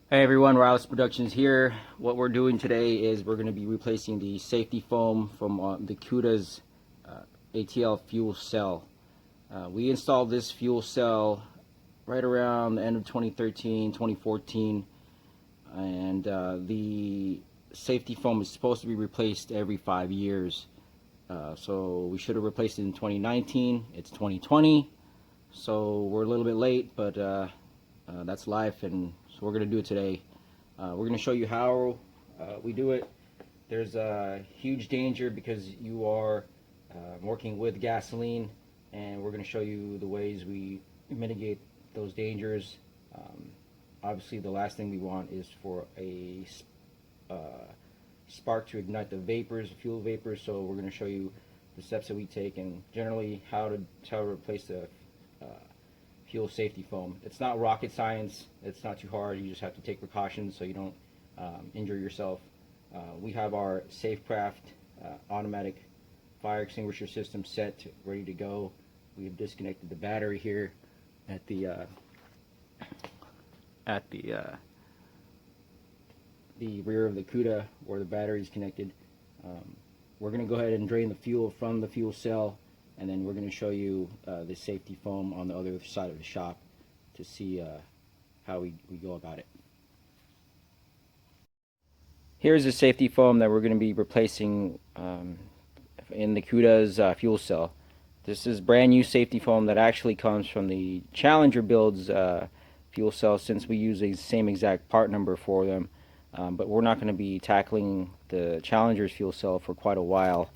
Hey everyone, Wireless Productions here. What we're doing today is we're going to be replacing the safety foam from the Cuda's ATL fuel cell. We installed this fuel cell right around the end of 2013, 2014, and the safety foam is supposed to be replaced every 5 years. So we should have replaced it in 2019. It's 2020, so we're a little bit late, but that's life, and so we're going to do it today. We're going to show you how we do it. There's a huge danger because you are working with gasoline, and we're going to show you the ways we mitigate those dangers. Obviously, the last thing we want is for a spark to ignite the vapors, fuel vapors. So we're going to show you the steps that we take and generally how to replace the fuel safety foam. It's not rocket science. It's not too hard. You just have to take precautions so you don't injure yourself. We have our SafeCraft automatic fire extinguisher system set ready to go. We have disconnected the battery here at the rear of the Cuda where the battery is connected. We're going to go ahead and drain the fuel from the fuel cell, and then we're going to show you the safety foam on the other side of the shop to see how we go about it. Here's the safety foam that we're going to be replacing in the Cuda's fuel cell. This is brand new safety foam that actually comes from the Challenger build's fuel cell, since we use the same exact part number for them. But we're not going to be tackling the Challenger's fuel cell for quite a while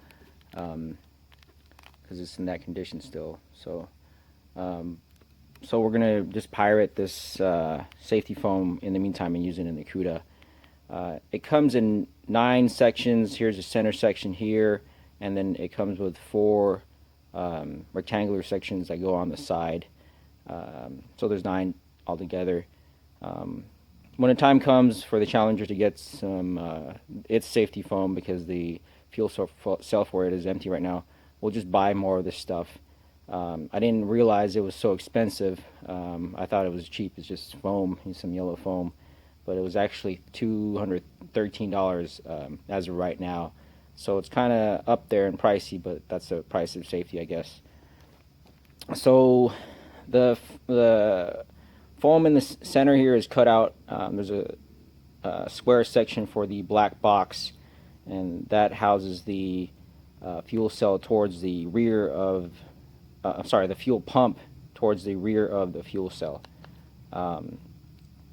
because it's in that condition still. So we're going to just pirate this safety foam in the meantime and use it in the Cuda. It comes in 9 sections. Here's the center section here, and then it comes with 4 rectangular sections that go on the side. So there's 9 altogether. When the time comes for the Challenger to get some its safety foam, because the fuel cell for it is empty right now, we'll just buy more of this stuff. I didn't realize it was so expensive. I thought it was cheap. It's just foam, some yellow foam, but it was actually $213 as of right now. So it's kind of up there and pricey, but that's the price of safety, I guess. So the foam in the center here is cut out. There's a square section for the black box, and that houses the fuel cell towards the rear of, the fuel pump towards the rear of the fuel cell.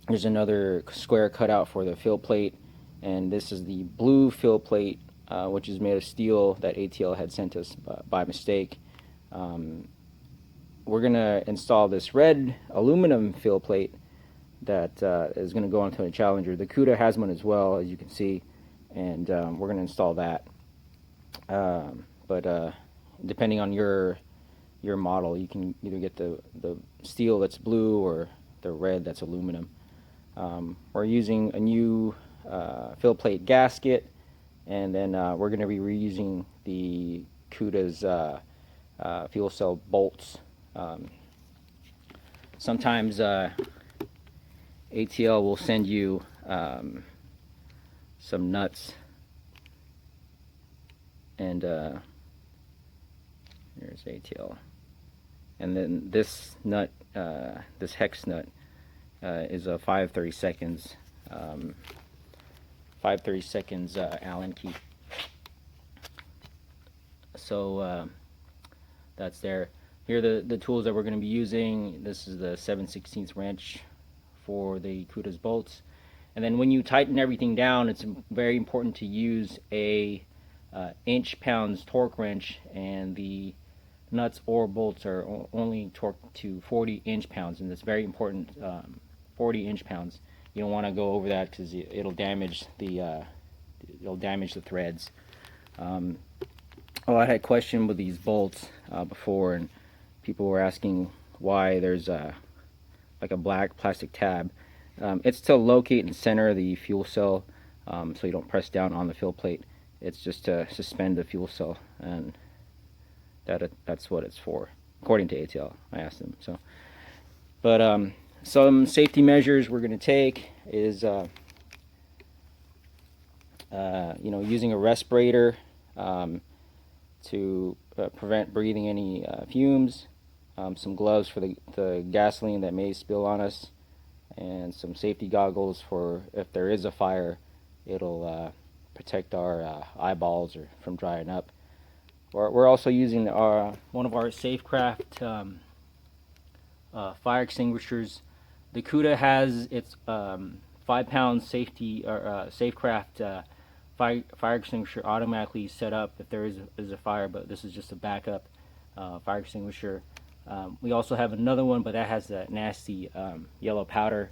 There's another square cut out for the fill plate, and this is the blue fill plate, which is made of steel that ATL had sent us by mistake. We're going to install this red aluminum fill plate that is going to go onto the Challenger. The Cuda has one as well, as you can see, and we're going to install that. But depending on your model, you can either get the steel that's blue or the red that's aluminum. We're using a new fill plate gasket, and then we're going to be reusing the Cuda's fuel cell bolts. Sometimes ATL will send you some nuts, and here's ATL, and then this nut, this hex nut, is a 5/32 Allen key. So that's there. Here are the tools that we're going to be using. This is the 7/16 wrench for the Cuda's bolts. And then when you tighten everything down, it's very important to use a inch-pounds torque wrench, and the nuts or bolts are only torqued to 40 inch-pounds, and that's very important. 40 inch-pounds. You don't want to go over that because it'll damage the threads. I had a question with these bolts before, and people were asking why there's like a black plastic tab. It's to locate and center the fuel cell, so you don't press down on the fill plate. It's just to suspend the fuel cell, and that's what it's for, according to ATL. I asked them. So, but some safety measures we're going to take is using a respirator to prevent breathing any fumes, some gloves for the gasoline that may spill on us, and some safety goggles for if there is a fire, it'll protect our eyeballs or from drying up. We're also using one of our Safecraft fire extinguishers. The Cuda has its 5-pound safety or Safecraft fire extinguisher automatically set up if there is a fire, but this is just a backup fire extinguisher. We also have another one, but that has that nasty yellow powder.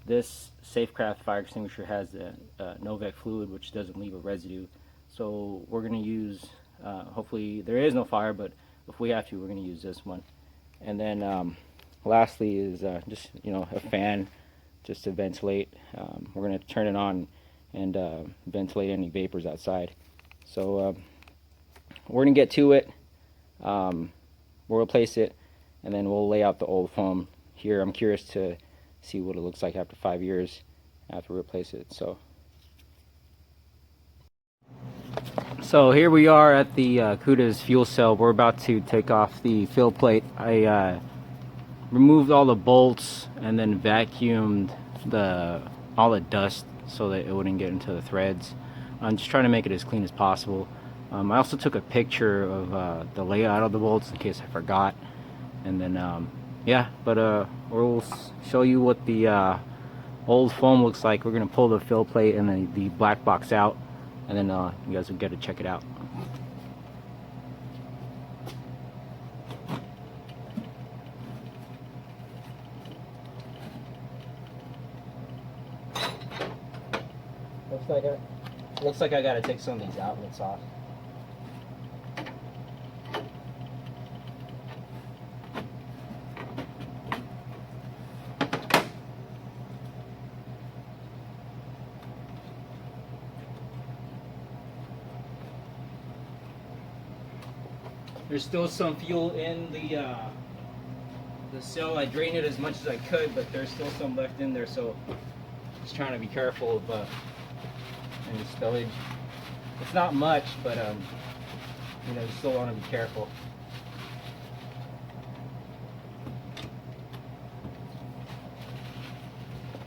This Safecraft fire extinguisher has a Novec fluid, which doesn't leave a residue. So we're going to use, hopefully there is no fire, but if we have to, we're going to use this one. And then lastly is just a fan just to ventilate. We're going to turn it on and ventilate any vapors outside. So we're going to get to it. We'll replace it, and then we'll lay out the old foam here. I'm curious to see what it looks like after 5 years after we replace it. So here we are at the Cuda's fuel cell. We're about to take off the fill plate. I removed all the bolts and then vacuumed all the dust so that it wouldn't get into the threads. I'm just trying to make it as clean as possible. I also took a picture of the layout of the bolts in case I forgot. And then yeah, but we'll show you what the old foam looks like. We're gonna pull the fill plate and the black box out, and then you guys will get to check it out. Looks like I gotta take some of these outlets off. There's still some fuel in the cell. I drained it as much as I could, but there's still some left in there, so just trying to be careful of any spillage. It's not much, but you still want to be careful.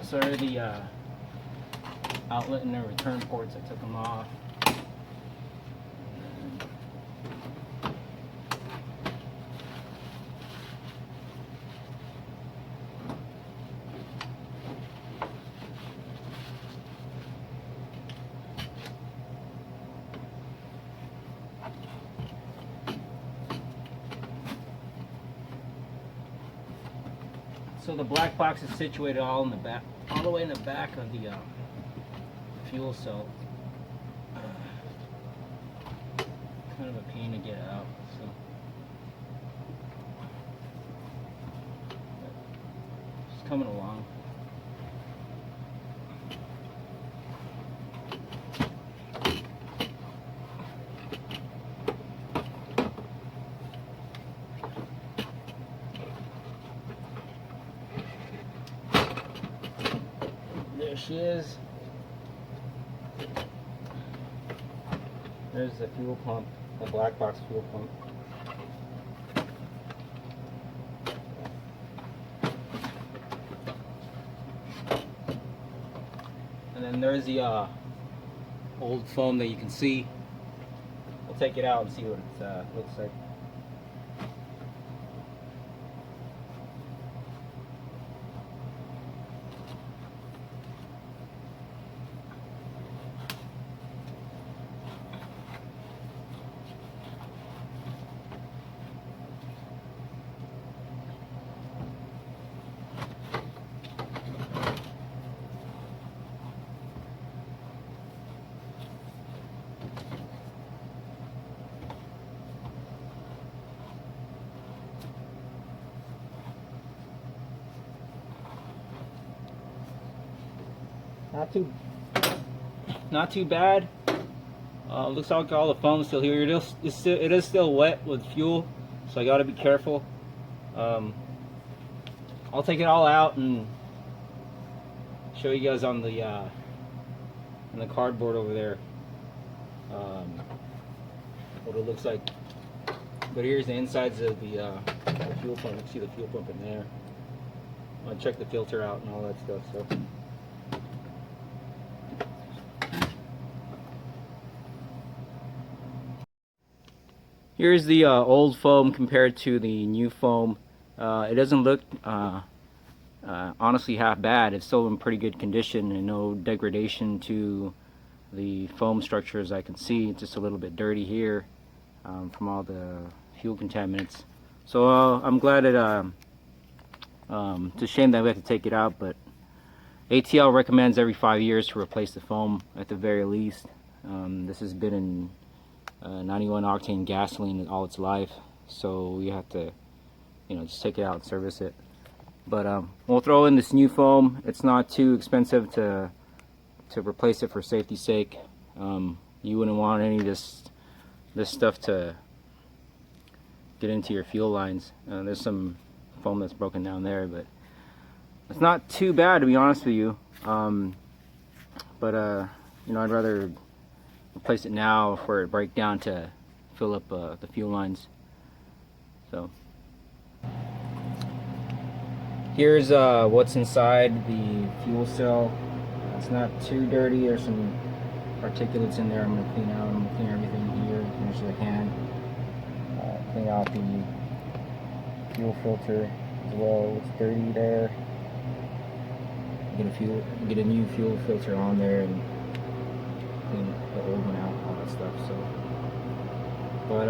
Sorry, the outlet and the return ports, I took them off. So the black box is situated all in the back, all the way in the back of the fuel cell. Kind of a pain to get out. So just coming along. There she is. There's the fuel pump, the black box fuel pump. And then there's the old foam that you can see. We'll take it out and see what it looks like. Not too bad. Looks like all the foam's still here. It is still wet with fuel, so I got to be careful. I'll take it all out and show you guys on the cardboard over there what it looks like. But here's the insides of the fuel pump. You can see the fuel pump in there. I'll check the filter out and all that stuff. So. Here's the old foam compared to the new foam. It doesn't look honestly half bad. It's still in pretty good condition and no degradation to the foam structure as I can see. It's just a little bit dirty here from all the fuel contaminants. So I'm glad it it's a shame that we have to take it out, but ATL recommends every 5 years to replace the foam at the very least. This has been in 91 octane gasoline all its life, so we have to, you know, just take it out and service it. But we'll throw in this new foam. It's not too expensive to replace it for safety's sake. You wouldn't want any of this stuff to get into your fuel lines. There's some foam that's broken down there, but it's not too bad, to be honest with you. But you know, I'd rather replace it now for it break down to fill up the fuel lines. So here's what's inside the fuel cell. It's not too dirty. There's some particulates in there I'm going to clean out. I'm going to clean everything here as much as I can. Clean out the fuel filter as well. It's dirty there. Get a new fuel filter on there and clean the old one out, all that stuff. So, but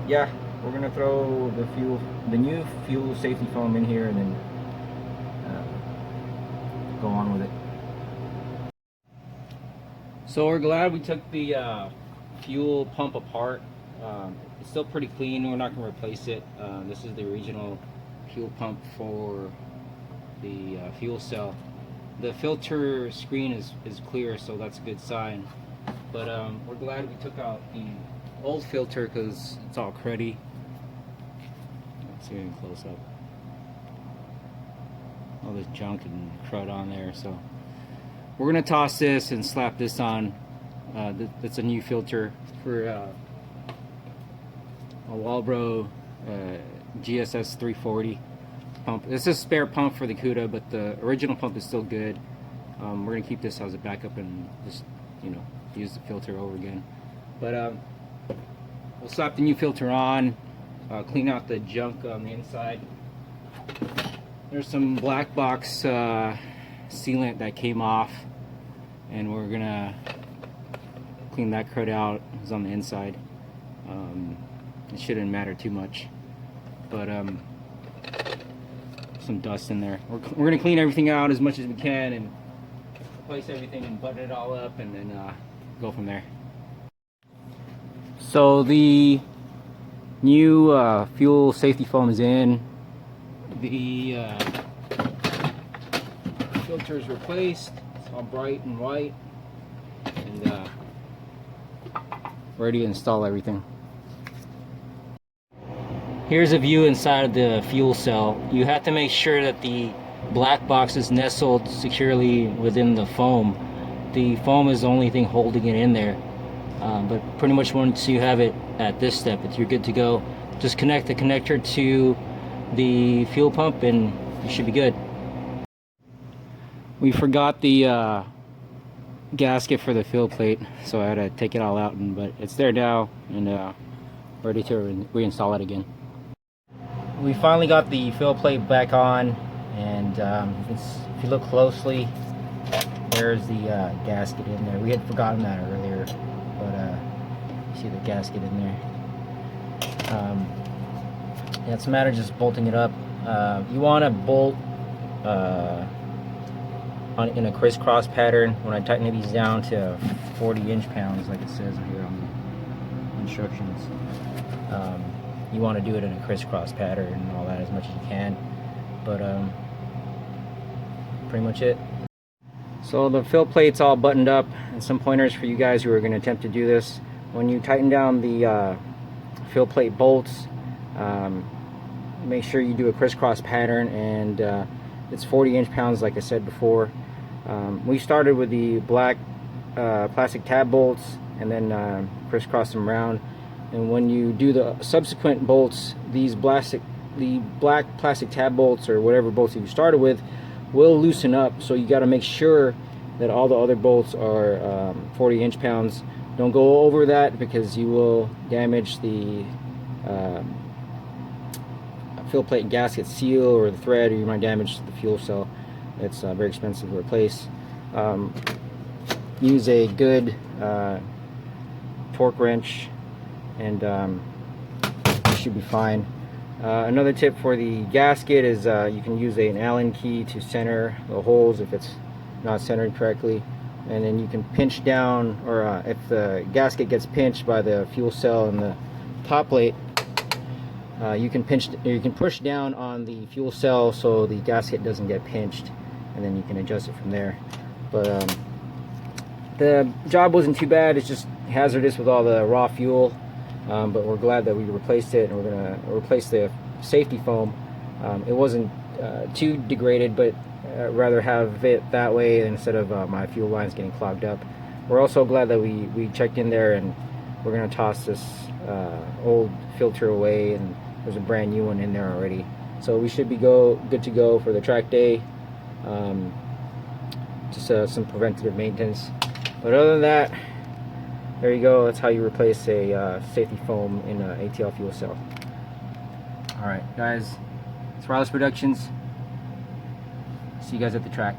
yeah, we're gonna throw the new fuel safety foam in here and then go on with it. So we're glad we took the fuel pump apart. It's still pretty clean. We're not gonna replace it. This is the original fuel pump for the fuel cell. The filter screen is clear, so that's a good sign. But we're glad we took out the old filter because it's all cruddy. Let's see in close up. All this junk and crud on there. So we're gonna toss this and slap this on. That's a new filter for a Walbro GSS 340 pump. This is a spare pump for the Cuda, but the original pump is still good. We're gonna keep this as a backup and just, you know, use the filter over again. But we'll slap the new filter on, clean out the junk on the inside. There's some black box sealant that came off, and we're gonna clean that crud out. It's on the inside. It shouldn't matter too much, but some dust in there. We're gonna clean everything out as much as we can and replace everything and button it all up, and then go from there. So the new fuel safety foam is in. The filter is replaced. It's all bright and white, and ready to install everything. Here's a view inside of the fuel cell. You have to make sure that the black box is nestled securely within the foam. The foam is the only thing holding it in there. But pretty much once you have it at this step, you're good to go. Just connect the connector to the fuel pump and you should be good. We forgot the gasket for the fill plate, so I had to take it all out, but it's there now and ready to reinstall it again. We finally got the fill plate back on, and if you look closely, there's the gasket in there. We had forgotten that earlier, but you see the gasket in there. Yeah, it's a matter of just bolting it up. You want to bolt in a crisscross pattern. When I tighten these down to 40 inch-pounds, like it says here on the instructions, you want to do it in a crisscross pattern and all that as much as you can. But pretty much it. So the fill plate's all buttoned up, and some pointers for you guys who are going to attempt to do this. When you tighten down the fill plate bolts, make sure you do a crisscross pattern, and it's 40 inch-pounds like I said before. We started with the black plastic tab bolts and then crisscross them around, and when you do the subsequent bolts, the black plastic tab bolts or whatever bolts that you started with will loosen up, so you got to make sure that all the other bolts are 40 inch-pounds. Don't go over that because you will damage the fill plate and gasket seal or the thread, or you might damage the fuel cell. It's very expensive to replace. Use a good torque wrench and you should be fine. Another tip for the gasket is you can use an Allen key to center the holes if it's not centered correctly, and then you can pinch down, or if the gasket gets pinched by the fuel cell and the top plate, you can push down on the fuel cell so the gasket doesn't get pinched, and then you can adjust it from there. But the job wasn't too bad. It's just hazardous with all the raw fuel, but we're glad that we replaced it, and we're gonna replace the safety foam. It wasn't too degraded, but rather have it that way instead of my fuel lines getting clogged up. We're also glad that we checked in there, and we're gonna toss this old filter away, and there's a brand new one in there already, so we should be good to go for the track day. Just some preventative maintenance, but other than that, there you go. That's how you replace a safety foam in an ATL fuel cell. Alright guys, it's Wireless Productions. See you guys at the track.